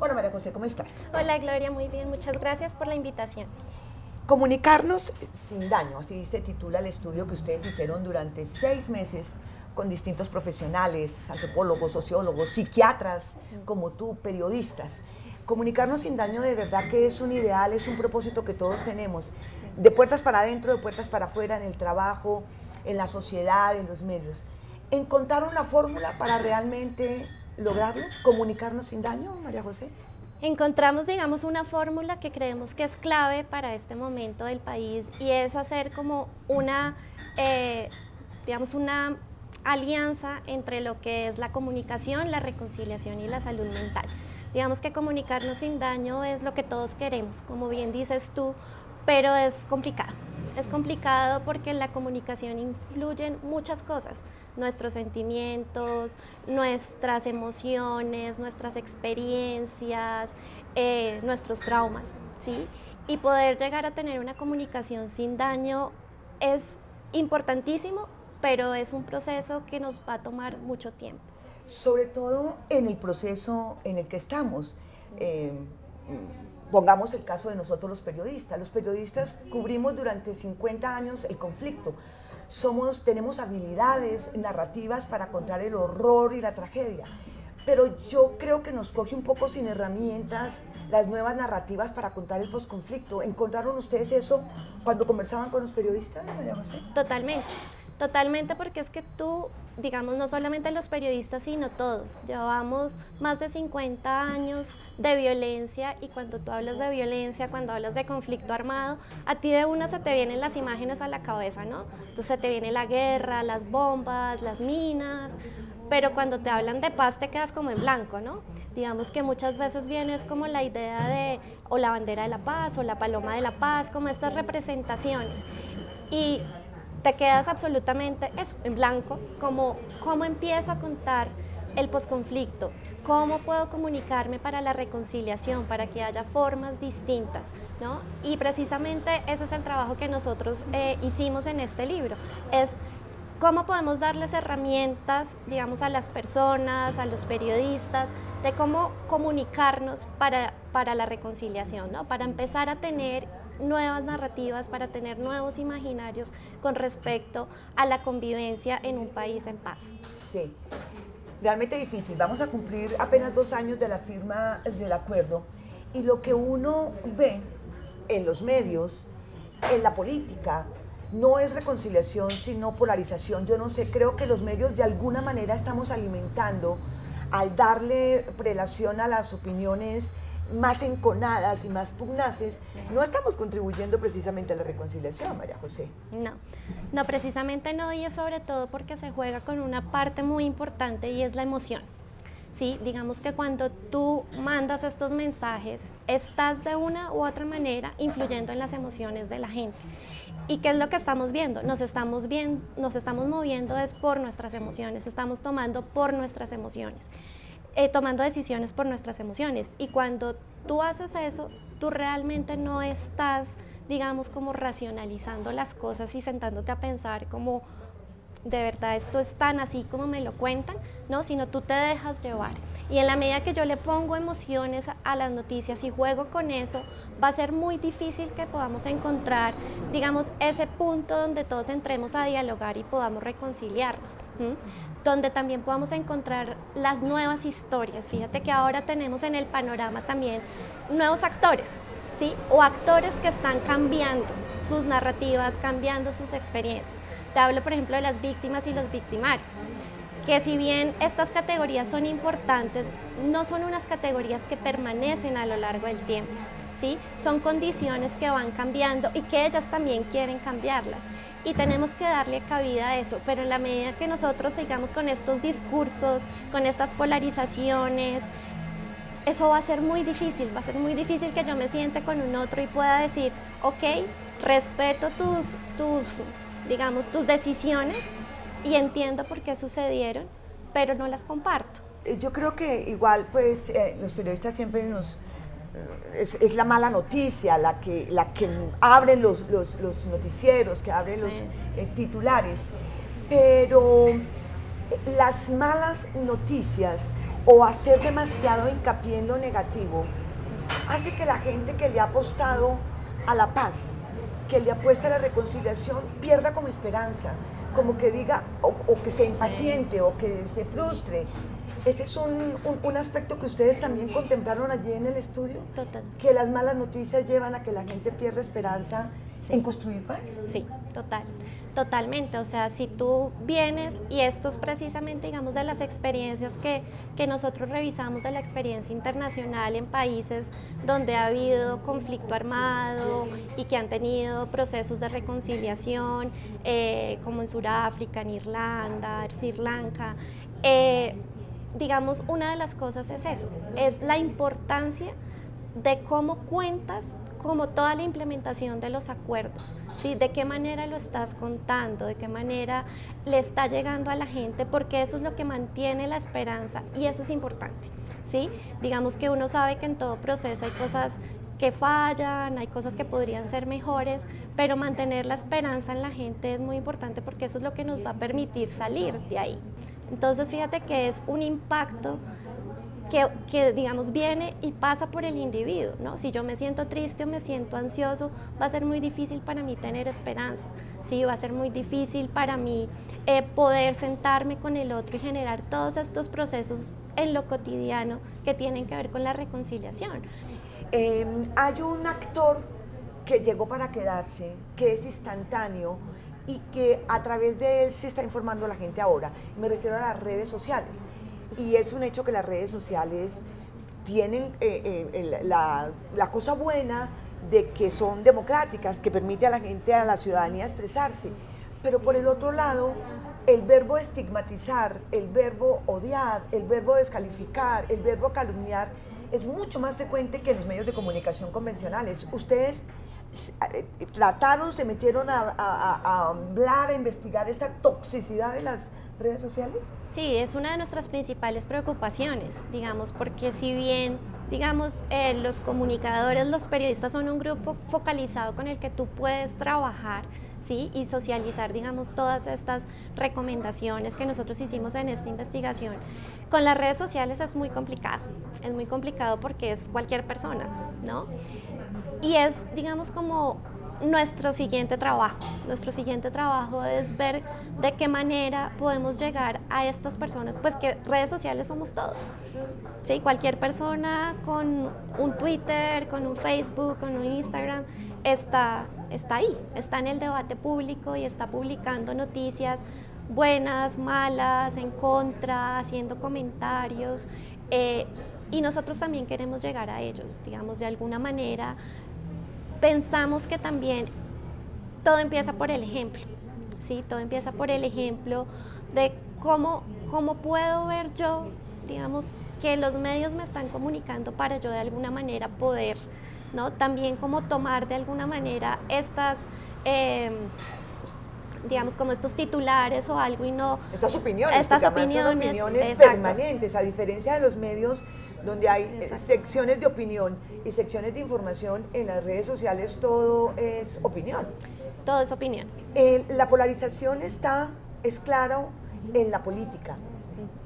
Hola María José, ¿cómo estás? Hola Gloria, muy bien, muchas gracias por la invitación. Comunicarnos sin daño, así se titula el estudio que ustedes hicieron durante 6 meses con distintos profesionales, antropólogos, sociólogos, psiquiatras, como tú, periodistas. Comunicarnos sin daño de verdad que es un ideal, es un propósito que todos tenemos, de puertas para adentro, de puertas para afuera, en el trabajo, en la sociedad, en los medios. ¿Encontraron la fórmula para realmente lograrlo? ¿Comunicarnos sin daño, María José? Encontramos, digamos, una fórmula que creemos que es clave para este momento del país y es hacer como digamos, una alianza entre lo que es la comunicación, la reconciliación y la salud mental. Digamos que comunicarnos sin daño es lo que todos queremos, como bien dices tú, pero es complicado. Es complicado porque en la comunicación influyen muchas cosas, nuestros sentimientos, nuestras emociones, nuestras experiencias, nuestros traumas, ¿sí? Y poder llegar a tener una comunicación sin daño es importantísimo, pero es un proceso que nos va a tomar mucho tiempo. Sobre todo en el proceso en el que estamos. Pongamos el caso de nosotros los periodistas. Los periodistas cubrimos durante 50 años el conflicto. Tenemos habilidades narrativas para contar el horror y la tragedia. Pero yo creo que nos coge un poco sin herramientas las nuevas narrativas para contar el posconflicto. ¿Encontraron ustedes eso cuando conversaban con los periodistas, María José? Totalmente, totalmente, porque es que tú, digamos, no solamente los periodistas, sino todos, llevamos más de 50 años de violencia y cuando tú hablas de violencia, cuando hablas de conflicto armado, a ti de una se te vienen las imágenes a la cabeza, ¿no? Entonces se te viene la guerra, las bombas, las minas, pero cuando te hablan de paz te quedas como en blanco, ¿no? Digamos que muchas veces viene es como la idea de o la bandera de la paz o la paloma de la paz, como estas representaciones. Y te quedas absolutamente eso, en blanco, como cómo empiezo a contar el posconflicto, cómo puedo comunicarme para la reconciliación, para que haya formas distintas, ¿no? Y precisamente ese es el trabajo que nosotros hicimos en este libro, es cómo podemos darles herramientas, digamos, a las personas, a los periodistas, de cómo comunicarnos para la reconciliación, ¿no? Para empezar a tener nuevas narrativas, para tener nuevos imaginarios con respecto a la convivencia en un país en paz. Sí, realmente difícil. Vamos a cumplir apenas 2 años de la firma del acuerdo y lo que uno ve en los medios, en la política, no es reconciliación, sino polarización. Yo no sé, creo que los medios de alguna manera estamos alimentando, al darle prelación a las opiniones más enconadas y más pugnaces, no estamos contribuyendo precisamente a la reconciliación, María José. No, precisamente no, y es sobre todo porque se juega con una parte muy importante y es la emoción. ¿Sí? Digamos que cuando tú mandas estos mensajes, estás de una u otra manera influyendo en las emociones de la gente. ¿Y qué es lo que estamos viendo? Nos estamos moviendo es por nuestras emociones, estamos tomando por nuestras emociones. Tomando decisiones por nuestras emociones. Y cuando tú haces eso, tú realmente no estás, digamos, como racionalizando las cosas y sentándote a pensar como, de verdad, esto es tan así como me lo cuentan, ¿no? Sino tú te dejas llevar. Y en la medida que yo le pongo emociones a las noticias y juego con eso, va a ser muy difícil que podamos encontrar, digamos, ese punto donde todos entremos a dialogar y podamos reconciliarnos. Donde también podamos encontrar las nuevas historias. Fíjate que ahora tenemos en el panorama también nuevos actores, ¿sí? O actores que están cambiando sus narrativas, cambiando sus experiencias. Te hablo, por ejemplo, de las víctimas y los victimarios, que si bien estas categorías son importantes, no son unas categorías que permanecen a lo largo del tiempo, ¿sí? Son condiciones que van cambiando y que ellas también quieren cambiarlas. Y tenemos que darle cabida a eso, pero en la medida que nosotros sigamos con estos discursos, con estas polarizaciones, eso va a ser muy difícil que yo me siente con un otro y pueda decir, ok, respeto tus decisiones y entiendo por qué sucedieron, pero no las comparto. Yo creo que igual, pues, los periodistas siempre es la mala noticia, la que abren los noticieros, que abren los titulares, pero las malas noticias o hacer demasiado hincapié en lo negativo hace que la gente que le ha apostado a la paz, que le apuesta a la reconciliación, pierda como esperanza, como que diga, o que se impaciente, o que se frustre. Ese es un aspecto que ustedes también contemplaron allí en el estudio. Total. Que las malas noticias llevan a que la gente pierda esperanza en construir paz. Sí, totalmente. O sea, si tú vienes, y esto es precisamente, digamos, de las experiencias que nosotros revisamos, de la experiencia internacional en países donde ha habido conflicto armado y que han tenido procesos de reconciliación, como en Sudáfrica, en Irlanda, Sri Lanka, digamos, una de las cosas es eso, es la importancia de cómo cuentas como toda la implementación de los acuerdos, ¿sí? De qué manera lo estás contando, de qué manera le está llegando a la gente, porque eso es lo que mantiene la esperanza y eso es importante, ¿sí? Digamos que uno sabe que en todo proceso hay cosas que fallan, hay cosas que podrían ser mejores, pero mantener la esperanza en la gente es muy importante porque eso es lo que nos va a permitir salir de ahí. Entonces fíjate que es un impacto que digamos viene y pasa por el individuo, ¿no? Si yo me siento triste o me siento ansioso, va a ser muy difícil para mí tener esperanza, ¿sí? Va a ser muy difícil para mí poder sentarme con el otro y generar todos estos procesos en lo cotidiano que tienen que ver con la reconciliación. Hay un actor que llegó para quedarse, que es instantáneo y que a través de él se está informando a la gente ahora. Me refiero a las redes sociales. Y es un hecho que las redes sociales tienen la cosa buena de que son democráticas, que permite a la gente, a la ciudadanía expresarse. Pero por el otro lado, el verbo estigmatizar, el verbo odiar, el verbo descalificar, el verbo calumniar, es mucho más frecuente que en los medios de comunicación convencionales. Ustedes trataron, se metieron a hablar, a investigar esta toxicidad de las redes sociales. Sí, es una de nuestras principales preocupaciones, digamos, porque si bien, digamos, los comunicadores, los periodistas son un grupo focalizado con el que tú puedes trabajar, ¿sí? Y socializar, digamos, todas estas recomendaciones que nosotros hicimos en esta investigación. Con las redes sociales es muy complicado porque es cualquier persona, ¿no? Y es, digamos, como nuestro siguiente trabajo. Nuestro siguiente trabajo es ver de qué manera podemos llegar a estas personas, pues que redes sociales somos todos, ¿sí? Cualquier persona con un Twitter, con un Facebook, con un Instagram, está ahí, está en el debate público y está publicando noticias buenas, malas, en contra, haciendo comentarios, y nosotros también queremos llegar a ellos, digamos, de alguna manera. Pensamos que también todo empieza por el ejemplo, ¿sí? Todo empieza por el ejemplo de cómo puedo ver yo, digamos, que los medios me están comunicando para yo de alguna manera poder, ¿no? También como tomar de alguna manera estas, digamos, como estos titulares o algo y no... Estas opiniones, son opiniones permanentes, a diferencia de los medios donde hay secciones de opinión y secciones de información. En las redes sociales todo es opinión. Todo es opinión. La polarización es claro en la política,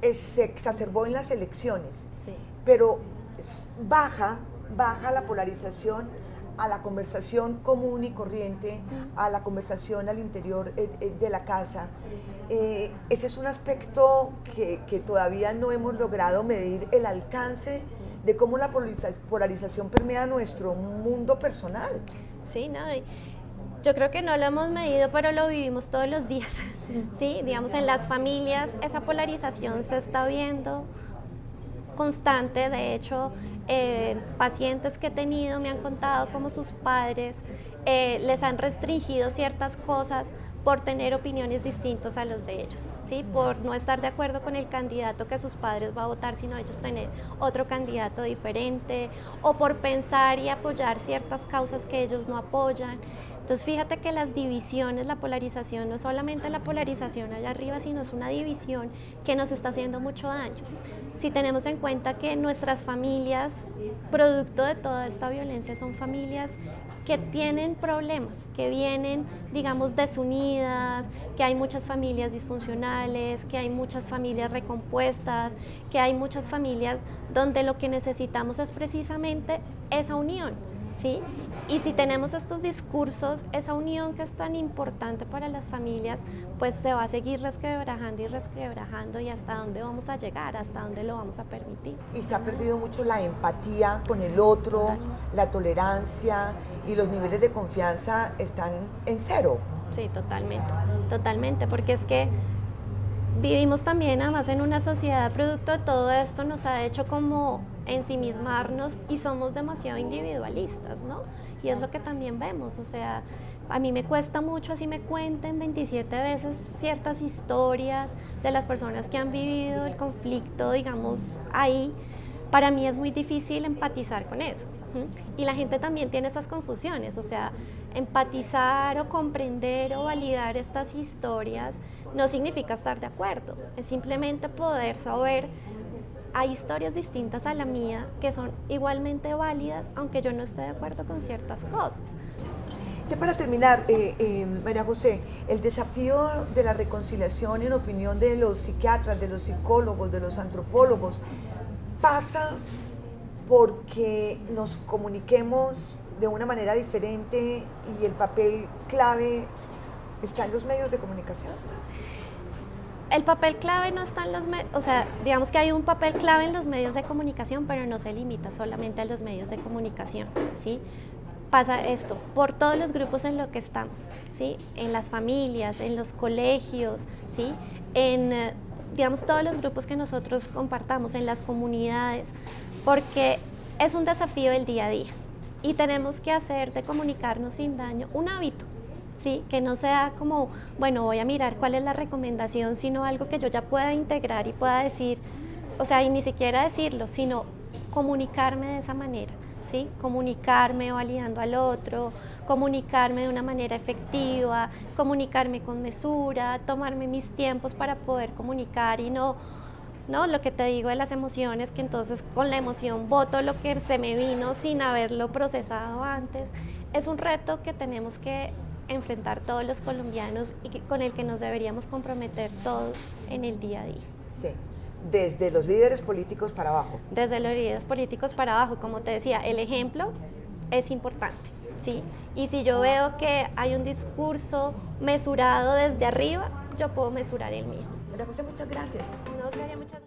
se exacerbó en las elecciones, sí. Pero baja la polarización a la conversación común y corriente, a la conversación al interior de la casa. Ese es un aspecto que todavía no hemos logrado medir el alcance de cómo la polarización permea nuestro mundo personal. Sí, no, yo creo que no lo hemos medido, pero lo vivimos todos los días, ¿sí? Digamos, en las familias esa polarización se está viendo constante. De hecho, pacientes que he tenido me han contado cómo sus padres les han restringido ciertas cosas por tener opiniones distintas a los de ellos, ¿sí? Por no estar de acuerdo con el candidato que sus padres va a votar, sino ellos tener otro candidato diferente, o por pensar y apoyar ciertas causas que ellos no apoyan. Entonces fíjate que las divisiones, la polarización, no es solamente la polarización allá arriba, sino es una división que nos está haciendo mucho daño. Si tenemos en cuenta que nuestras familias, producto de toda esta violencia, son familias que tienen problemas, que vienen, digamos, desunidas, que hay muchas familias disfuncionales, que hay muchas familias recompuestas, que hay muchas familias donde lo que necesitamos es precisamente esa unión, ¿sí? Y si tenemos estos discursos, esa unión que es tan importante para las familias, pues se va a seguir resquebrajando y hasta dónde vamos a llegar, hasta dónde lo vamos a permitir. Y se ha perdido mucho la empatía con el otro, Totalmente. la tolerancia y los niveles de confianza están en cero. Sí, totalmente, porque es que vivimos también además en una sociedad producto de todo esto, nos ha hecho como ensimismarnos y somos demasiado individualistas, ¿no? Y es lo que también vemos, o sea, a mí me cuesta mucho, así me cuenten 27 veces ciertas historias de las personas que han vivido el conflicto, digamos, ahí, para mí es muy difícil empatizar con eso. Y la gente también tiene esas confusiones, o sea, empatizar o comprender o validar estas historias no significa estar de acuerdo, es simplemente poder saber, hay historias distintas a la mía que son igualmente válidas, aunque yo no esté de acuerdo con ciertas cosas. Ya para terminar, María José, el desafío de la reconciliación, en opinión de los psiquiatras, de los psicólogos, de los antropólogos, pasa porque nos comuniquemos de una manera diferente y el papel clave está en los medios de comunicación. El papel clave no está en los medios, o sea, digamos que hay un papel clave en los medios de comunicación, pero no se limita solamente a los medios de comunicación, ¿sí? Pasa esto por todos los grupos en los que estamos, ¿sí? En las familias, en los colegios, ¿sí? En, digamos, todos los grupos que nosotros compartamos, en las comunidades, porque es un desafío del día a día y tenemos que hacer de comunicarnos sin daño un hábito. ¿Sí? Que no sea como, bueno, voy a mirar cuál es la recomendación, sino algo que yo ya pueda integrar y pueda decir, o sea, y ni siquiera decirlo, sino comunicarme de esa manera, ¿sí? Comunicarme validando al otro, comunicarme de una manera efectiva, comunicarme con mesura, tomarme mis tiempos para poder comunicar y no lo que te digo de las emociones, que entonces con la emoción boto lo que se me vino sin haberlo procesado antes. Es un reto que tenemos que enfrentar todos los colombianos y con el que nos deberíamos comprometer todos en el día a día. Sí, desde los líderes políticos para abajo. Desde los líderes políticos para abajo, como te decía, el ejemplo es importante, ¿sí? Y si yo veo que hay un discurso mesurado desde arriba, yo puedo mesurar el mío. María José, muchas gracias. No, Gloria, muchas gracias.